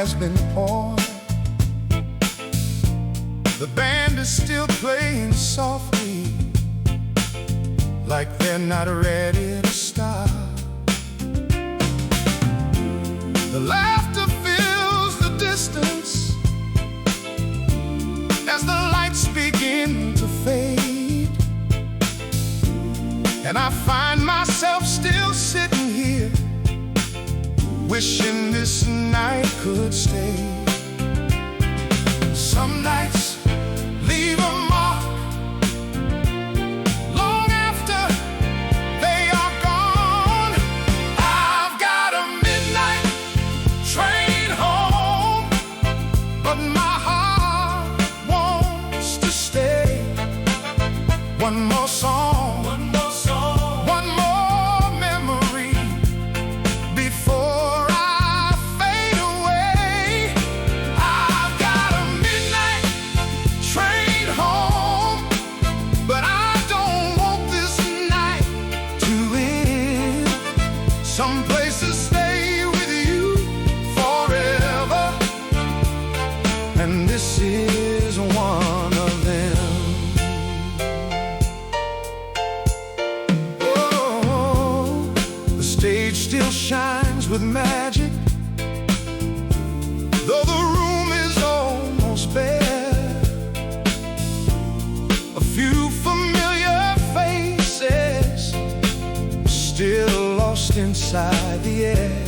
has been on. The band is still playing softly, like they're not ready to stop. The laughter fills the distance as the lights begin to fade, and I find myself still sitting here, wishing this night could stay. Some nights leave a mark long after they are gone. I've got a midnight train home, but my heart wants to stay. One more song, one more song, one more memory before I fade away. I've got a midnight train home, but I don't want this night to end. Some places stay with you forever, and this is one of them. Oh, the stage still shines with magic, though the room is almost bare. A few familiar faces still lost inside the air.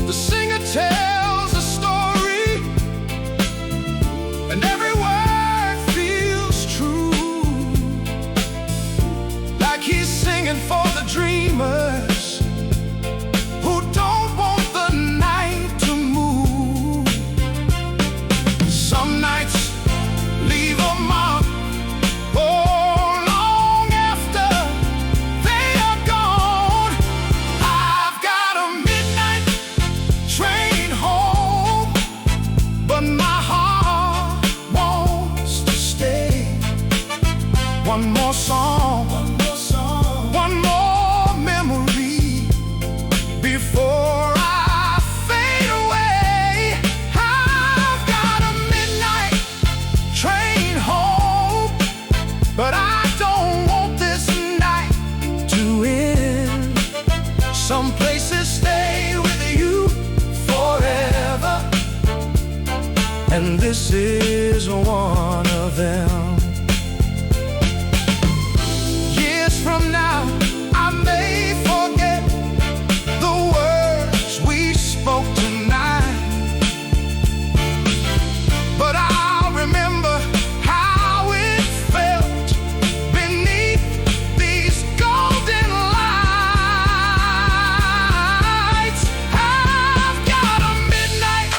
The singer tells a story, and every word feels true, like he's singing for the dreamers who don't want the night to move. Some nights leave a mark, oh, long after they are gone. I've got a midnight train home, but my heart wants to stay. One more song, one more song, one more memory before I fade away. I've got a midnight train home, but I don't want this night to end. Some places stay with you forever, and this is one of them. Years from now, I may forget the words we spoke tonight, but I'll remember how it felt beneath these golden lights. I've got a midnight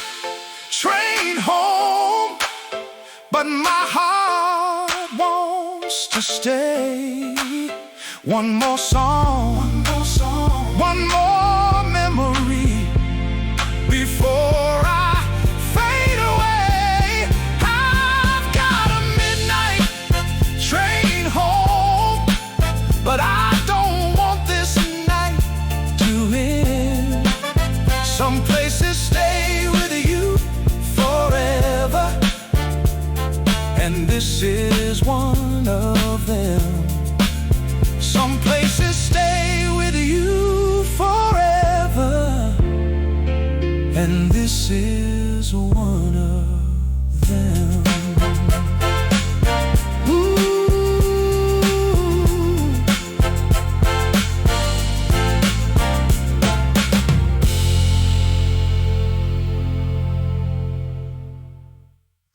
train home, but my heart wants to stay. One more song, one more song, one more memory before I fade away. I've got a midnight train home, but I don't want this night to end. Some places stay with you forever, and this is one of them. Some places stay with you forever, and this is